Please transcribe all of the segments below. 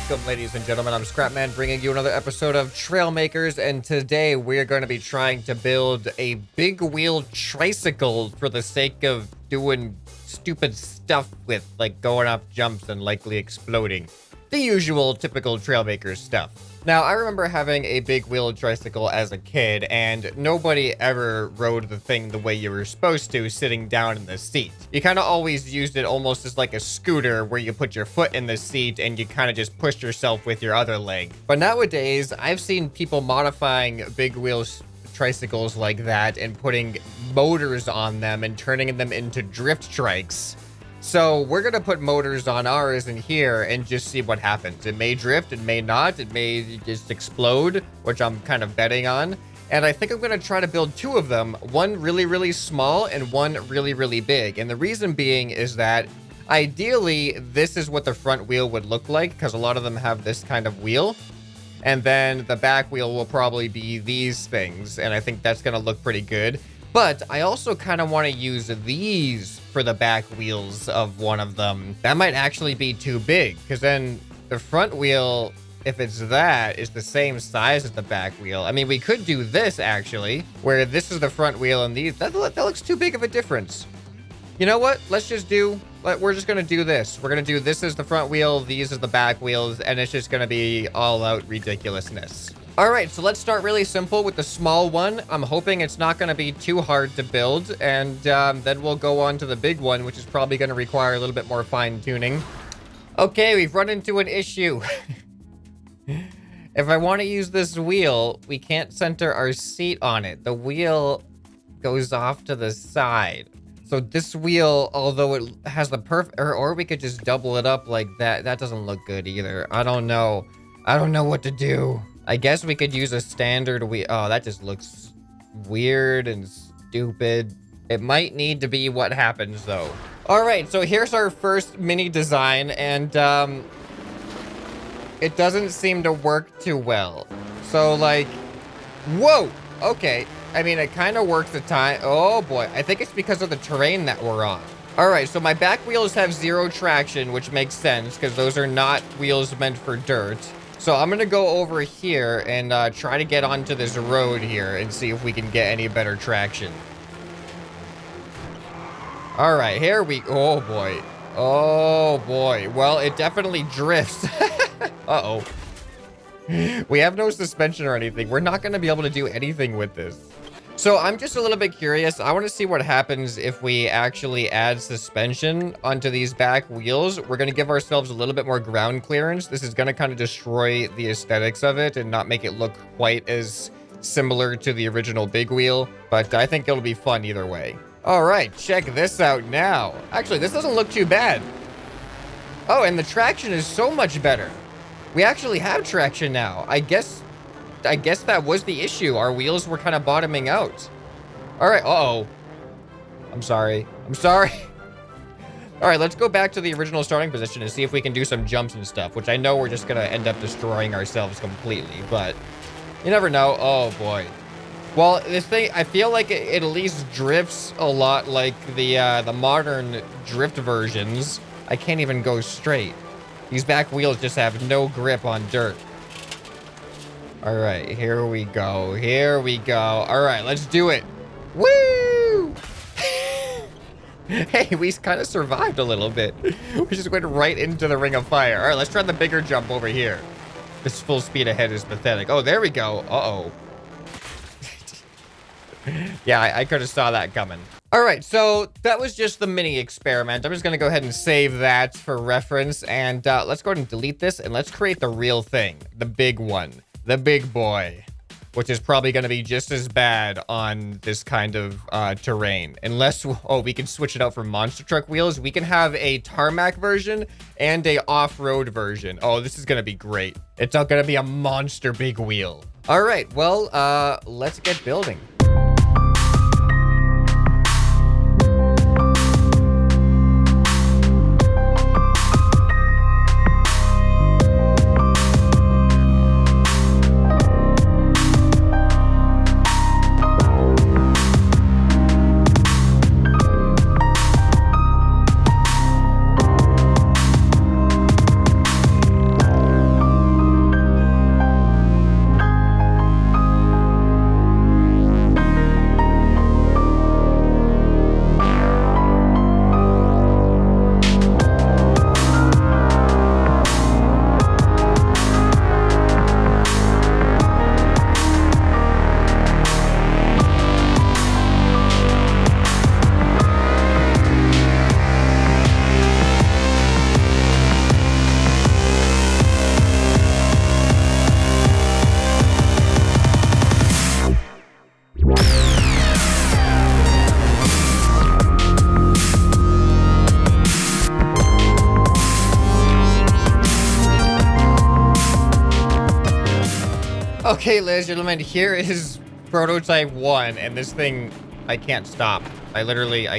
Welcome, ladies and gentlemen. I'm ScrapMan, bringing you another episode of Trailmakers, and today we're going to be trying to build a big wheel tricycle for the sake of doing stupid stuff with, like going off jumps and likely exploding. The usual, typical Trailmakers stuff. Now, I remember having a big wheel tricycle as a kid, and nobody ever rode the thing the way you were supposed to, sitting down in the seat. You kind of always used it almost as like a scooter, where you put your foot in the seat and you kind of just push yourself with your other leg. But nowadays, I've seen people modifying big wheels tricycles like that and putting motors on them and turning them into drift trikes. So we're going to put motors on ours in here and just see what happens. It may drift, it may not, it may just explode, which I'm kind of betting on. And I think I'm going to try to build two of them, one really, really small and one really, really big. And the reason being is that ideally this is what the front wheel would look like, because a lot of them have this kind of wheel. And then the back wheel will probably be these things. And I think that's going to look pretty good. But I also kind of want to use these for the back wheels of one of them. That might actually be too big, because then the front wheel, if it's that, is the same size as the back wheel. I mean, we could do this actually, where this is the front wheel and these, that looks too big of a difference. You know what? We're just going to do this. We're going to do this as the front wheel, these as the back wheels, and it's just going to be all out ridiculousness. All right, so let's start really simple with the small one. I'm hoping it's not going to be too hard to build, and then we'll go on to the big one, which is probably going to require a little bit more fine-tuning. Okay, we've run into an issue. If I want to use this wheel, we can't center our seat on it. The wheel goes off to the side. So this wheel, although it has the perfect, or we could just double it up like that. That doesn't look good either. I don't know. I don't know what to do. I guess we could use a standard wheel. Oh, that just looks weird and stupid. It might need to be what happens, though. All right, so here's our first mini design, and it doesn't seem to work too well. So, like, whoa, okay. I mean, it kind of works at time. Oh, boy. I think it's because of the terrain that we're on. All right, so my back wheels have zero traction, which makes sense, because those are not wheels meant for dirt. So I'm going to go over here and try to get onto this road here and see if we can get any better traction. All right, here we... Oh, boy. Oh, boy. Well, it definitely drifts. Uh-oh. We have no suspension or anything. We're not going to be able to do anything with this. So I'm just a little bit curious. I want to see what happens if we actually add suspension onto these back wheels. We're going to give ourselves a little bit more ground clearance. This is going to kind of destroy the aesthetics of it and not make it look quite as similar to the original big wheel. But I think it'll be fun either way. All right, check this out now. Actually, this doesn't look too bad. Oh, and the traction is so much better. We actually have traction now. I guess that was the issue. Our wheels were kind of bottoming out. All right. Uh-oh. I'm sorry. All right, let's go back to the original starting position and see if we can do some jumps and stuff, which I know we're just going to end up destroying ourselves completely, but you never know. Oh, boy. Well, this thing, I feel like it at least drifts a lot like the modern drift versions. I can't even go straight. These back wheels just have no grip on dirt. All right, here we go. Here we go. All right, let's do it. Woo! Hey, we kind of survived a little bit. We just went right into the ring of fire. All right, let's try the bigger jump over here. This full speed ahead is pathetic. Oh, there we go. Uh-oh. Yeah, I could have saw that coming. All right, so that was just the mini experiment. I'm just going to go ahead and save that for reference. And let's go ahead and delete this. And let's create the real thing, the big one. The big boy, which is probably going to be just as bad on this kind of terrain. Unless, oh, we can switch it out for monster truck wheels. We can have a tarmac version and a off-road version. Oh, this is going to be great. It's not going to be a monster big wheel. All right, well, let's get building. Okay, ladies and gentlemen, here is prototype 1, and this thing, I can't stop. I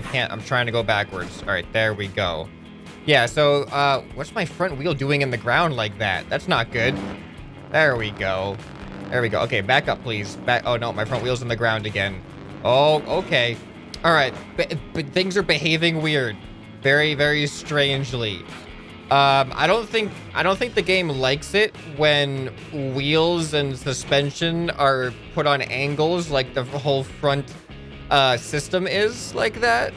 can't. I'm trying to go backwards. All right, there we go. Yeah, so, what's my front wheel doing in the ground like that? That's not good. There we go. There we go. Okay, back up, please. Oh, no, my front wheel's in the ground again. Oh, okay. All right, but things are behaving weird. Very, very strangely. I don't think the game likes it when wheels and suspension are put on angles like the whole front system is like that.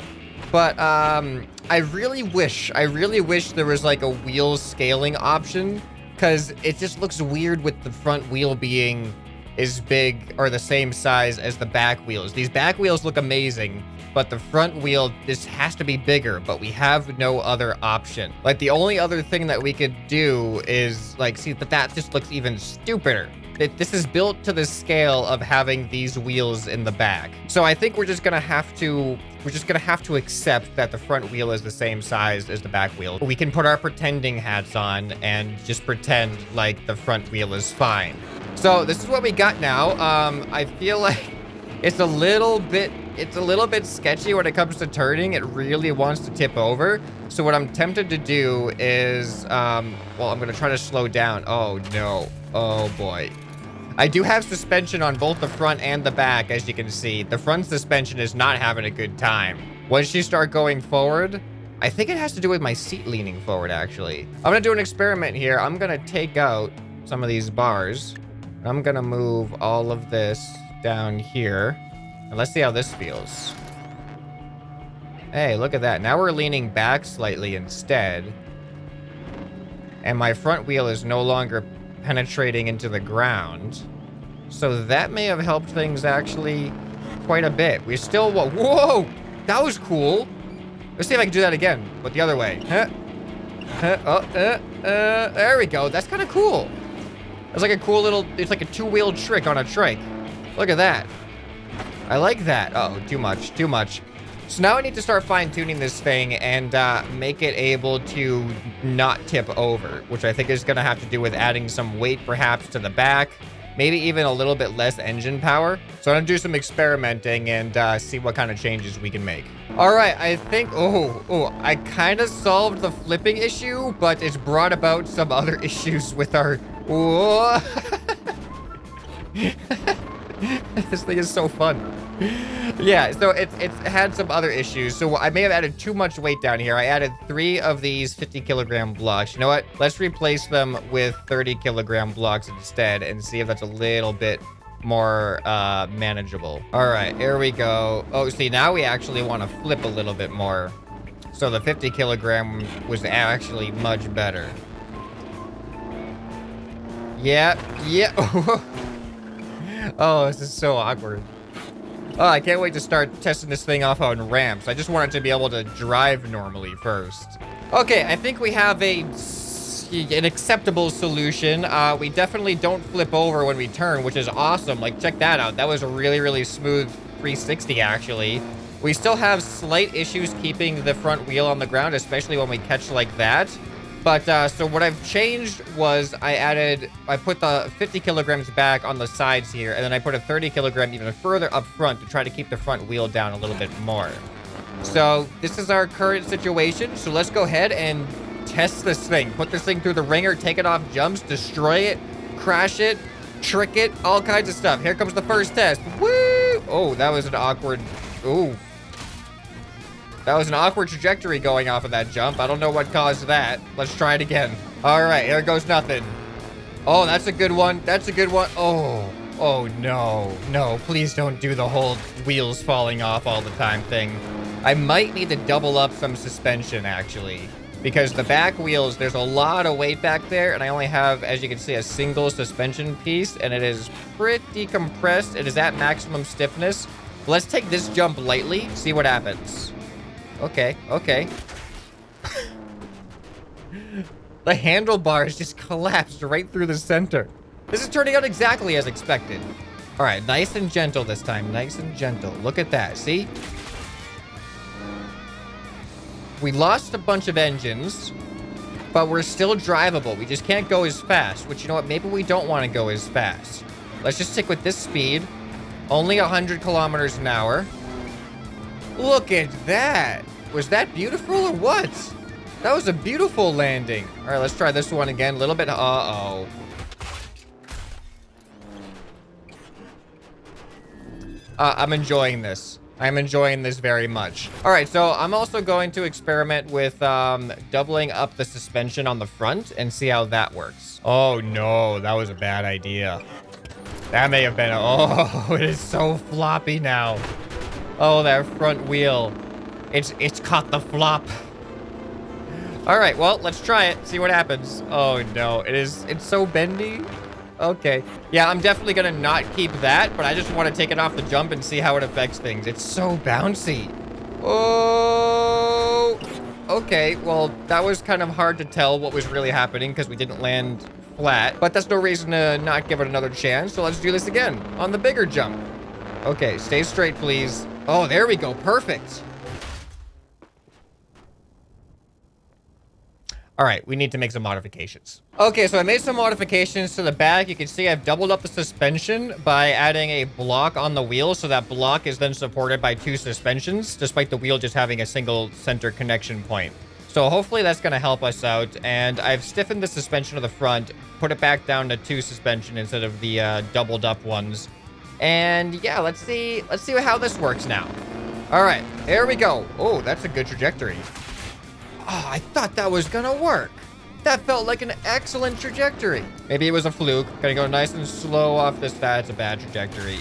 But I really wish there was like a wheel scaling option, because it just looks weird with the front wheel being as big or the same size as the back wheels. These back wheels look amazing, but the front wheel, this has to be bigger, but we have no other option. Like, the only other thing that we could do is, like, see, but that just looks even stupider. This is built to the scale of having these wheels in the back. So I think we're just gonna have to accept that the front wheel is the same size as the back wheel. We can put our pretending hats on and just pretend like the front wheel is fine. So this is what we got now. I feel like it's a little bit sketchy when it comes to turning. It really wants to tip over. So what I'm tempted to do is, well, I'm gonna try to slow down. Oh no, oh boy. I do have suspension on both the front and the back, as you can see. The front suspension is not having a good time. Once you start going forward, I think it has to do with my seat leaning forward, actually. I'm gonna do an experiment here. I'm gonna take out some of these bars. I'm gonna move all of this down here. And let's see how this feels. Hey, look at that. Now we're leaning back slightly instead. And my front wheel is no longer penetrating into the ground. So that may have helped things actually quite a bit. We still, whoa, that was cool. Let's see if I can do that again, but the other way. There we go. That's kind of cool. It's like a cool little, it's like a two-wheel trick on a trike. Look at that. I like that. Uh-oh, too much, too much. So now I need to start fine-tuning this thing and make it able to not tip over, which I think is going to have to do with adding some weight perhaps to the back, maybe even a little bit less engine power. So I'm going to do some experimenting and see what kind of changes we can make. All right, I think, I kind of solved the flipping issue, but it's brought about some other issues with our, whoa. This thing is so fun. Yeah, so it's had some other issues. So I may have added too much weight down here. I added 3 of these 50-kilogram blocks. You know what? Let's replace them with 30-kilogram blocks instead and see if that's a little bit more manageable. All right, here we go. Oh, see, now we actually want to flip a little bit more. So the 50-kilogram was actually much better. Yeah. Oh, this is so awkward. Oh, I can't wait to start testing this thing off on ramps. I just want it to be able to drive normally first. Okay, I think we have an acceptable solution. We definitely don't flip over when we turn, which is awesome. Like, check that out. That was a really, really smooth 360, actually. We still have slight issues keeping the front wheel on the ground, especially when we catch like that. But, so what I've changed was I put the 50 kilograms back on the sides here, and then I put a 30 kilogram even further up front to try to keep the front wheel down a little bit more. So this is our current situation. So let's go ahead and test this thing. Put this thing through the ringer, take it off jumps, destroy it, crash it, trick it, all kinds of stuff. Here comes the first test. Woo! Oh, that was an awkward, ooh. That was an awkward trajectory going off of that jump. I don't know what caused that. Let's try it again. All right, here goes nothing. Oh, that's a good one. That's a good one. Oh no. No, please don't do the whole wheels falling off all the time thing. I might need to double up some suspension, actually. Because the back wheels, there's a lot of weight back there, and I only have, as you can see, a single suspension piece, and it is pretty compressed. It is at maximum stiffness. Let's take this jump lightly, see what happens. Okay. The handlebars just collapsed right through the center. This is turning out exactly as expected. All right, nice and gentle this time. Nice and gentle. Look at that. See? We lost a bunch of engines, but we're still drivable. We just can't go as fast, which, you know what? Maybe we don't want to go as fast. Let's just stick with this speed. Only 100 kilometers an hour. Look at that. Was that beautiful or what? That was a beautiful landing. All right, let's try this one again. A little bit. Uh-oh. I'm enjoying this. I'm enjoying this very much. All right, so I'm also going to experiment with doubling up the suspension on the front and see how that works. Oh no, that was a bad idea. That may have been, oh, it is so floppy now. Oh, that front wheel. It's caught the flop. All right, well, let's try it, see what happens. Oh no, it's so bendy. Okay. Yeah, I'm definitely gonna not keep that, but I just want to take it off the jump and see how it affects things. It's so bouncy. Oh, okay. Well, that was kind of hard to tell what was really happening because we didn't land flat, but that's no reason to not give it another chance. So let's do this again on the bigger jump. Okay, stay straight, please. Oh, there we go. Perfect. All right, we need to make some modifications. Okay, so I made some modifications to the back. You can see I've doubled up the suspension by adding a block on the wheel. So that block is then supported by 2 suspensions, despite the wheel just having a single center connection point. So hopefully that's gonna help us out. And I've stiffened the suspension of the front, put it back down to 2 suspension instead of the doubled up ones. And yeah, let's see how this works now. All right, here we go. Oh, that's a good trajectory. Oh, I thought that was gonna work. That felt like an excellent trajectory. Maybe it was a fluke. Gonna go nice and slow off this. That's a bad trajectory.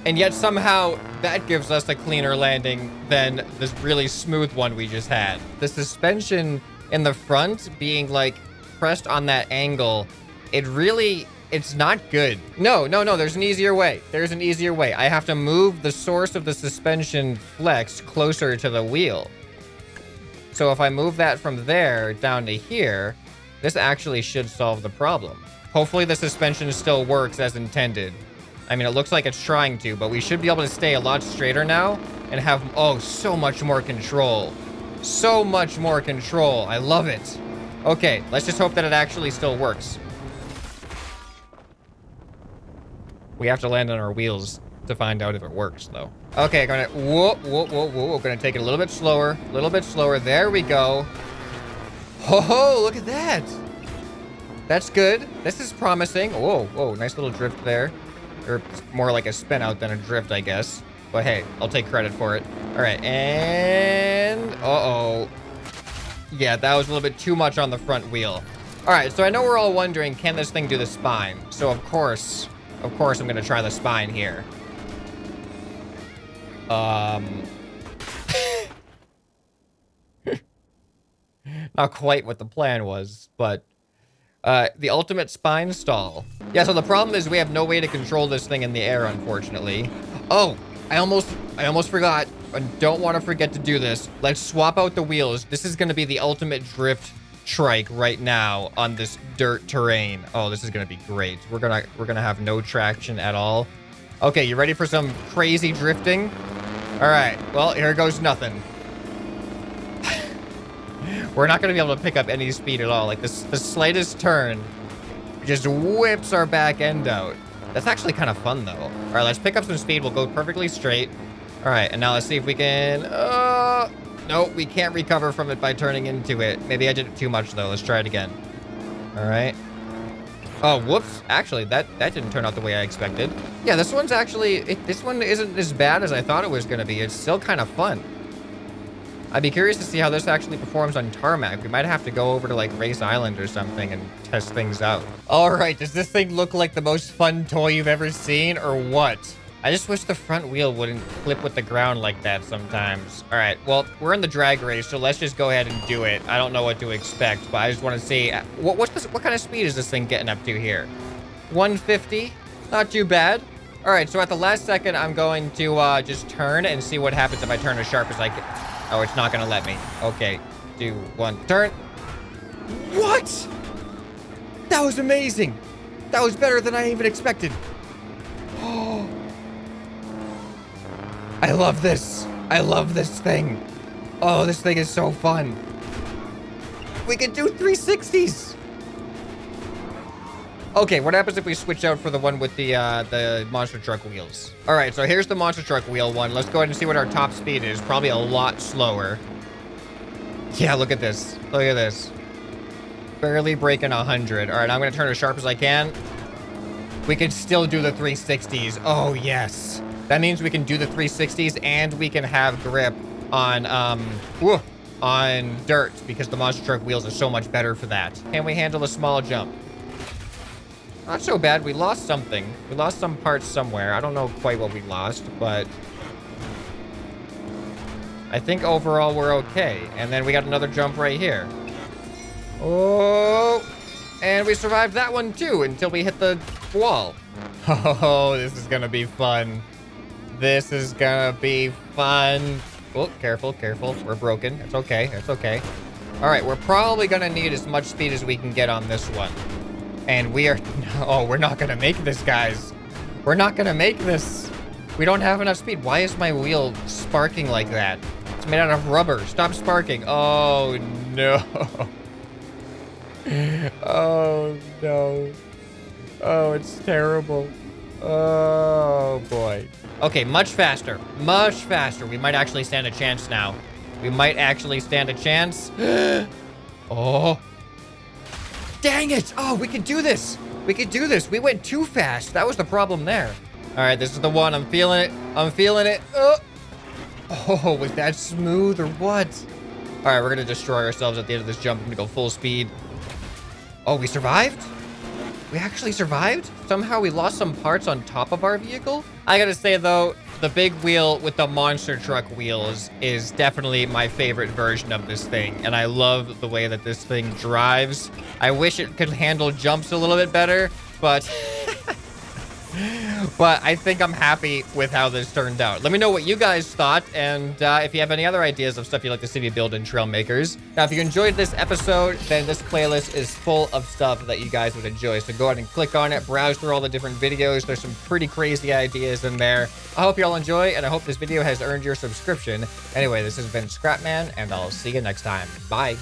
And yet somehow that gives us a cleaner landing than this really smooth one we just had. The suspension in the front being like pressed on that angle, it's not good. No, there's an easier way. There's an easier way. I have to move the source of the suspension flex closer to the wheel. So if I move that from there down to here, this actually should solve the problem. Hopefully the suspension still works as intended. I mean, it looks like it's trying to, but we should be able to stay a lot straighter now and have, oh, so much more control. So much more control. I love it. Okay, let's just hope that it actually still works. We have to land on our wheels to find out if it works, though. Okay, gonna, whoa. Gonna take it a little bit slower. There we go. Ho, look at that. That's good. This is promising. Whoa, nice little drift there. Or more like a spin out than a drift, I guess. But hey, I'll take credit for it. All right, and uh-oh. Yeah, that was a little bit too much on the front wheel. All right, so I know we're all wondering, can this thing do the spine? So of course, I'm gonna try the spine here. Not quite what the plan was, but the ultimate spine stall. Yeah, so the problem is we have no way to control this thing in the air, unfortunately. Oh, I almost forgot. I don't want to forget to do this. Let's swap out the wheels. This is going to be the ultimate drift trike right now on this dirt terrain. Oh, this is going to be great. We're going to have no traction at all. Okay, you ready for some crazy drifting? All right, well, here goes nothing. We're not going to be able to pick up any speed at all. Like, the slightest turn just whips our back end out. That's actually kind of fun, though. All right, let's pick up some speed. We'll go perfectly straight. All right, and now let's see if we can... Nope, we can't recover from it by turning into it. Maybe I did it too much, though. Let's try it again. All right. Oh, whoops. Actually, that didn't turn out the way I expected. Yeah, this one's actually... this one isn't as bad as I thought it was going to be. It's still kind of fun. I'd be curious to see how this actually performs on tarmac. We might have to go over to, like, Race Island or something and test things out. All right, does this thing look like the most fun toy you've ever seen, or what? I just wish the front wheel wouldn't clip with the ground like that sometimes. All right, well, we're in the drag race, so let's just go ahead and do it. I don't know what to expect, but I just want to see... what kind of speed is this thing getting up to here? 150? Not too bad. All right, so at the last second, I'm going to just turn and see what happens if I turn as sharp as I can. Oh, it's not gonna let me. Okay, 2, 1, turn. What? That was amazing. That was better than I even expected. Oh, I love this. I love this thing. Oh, this thing is so fun. We can do 360s. Okay, what happens if we switch out for the one with the monster truck wheels? All right, so here's the monster truck wheel one. Let's go ahead and see what our top speed is. Probably a lot slower. Yeah, look at this. Look at this. Barely breaking 100. All right, I'm going to turn as sharp as I can. We can still do the 360s. Oh, yes. That means we can do the 360s and we can have grip on dirt because the monster truck wheels are so much better for that. Can we handle a small jump? Not so bad. We lost something. We lost some parts somewhere. I don't know quite what we lost, but I think overall we're okay. And then we got another jump right here. Oh, and we survived that one too until we hit the wall. Oh, this is gonna be fun. This is gonna be fun. Oh, careful, careful. We're broken. It's okay. It's okay. All right, we're probably gonna need as much speed as we can get on this one. And we are... Oh, we're not gonna make this, guys. We're not gonna make this. We don't have enough speed. Why is my wheel sparking like that? It's made out of rubber. Stop sparking. Oh, no. Oh, no. Oh, it's terrible. Oh, boy. Okay, much faster. Much faster. We might actually stand a chance now. We might actually stand a chance. Oh. Dang it. Oh, we could do this. We could do this. We went too fast. That was the problem there. All right, this is the one. I'm feeling it. I'm feeling it. Oh, was that smooth or what? All right, we're going to destroy ourselves at the end of this jump. I'm going to go full speed. Oh, we survived? We actually survived? Somehow we lost some parts on top of our vehicle? I gotta say though, the big wheel with the monster truck wheels is definitely my favorite version of this thing. And I love the way that this thing drives. I wish it could handle jumps a little bit better, but... But I think I'm happy with how this turned out. Let me know what you guys thought, and if you have any other ideas of stuff you'd like to see me build in Trailmakers. Now, if you enjoyed this episode, then this playlist is full of stuff that you guys would enjoy. So go ahead and click on it, browse through all the different videos. There's some pretty crazy ideas in there. I hope you all enjoy, and I hope this video has earned your subscription. Anyway, this has been ScrapMan, and I'll see you next time. Bye.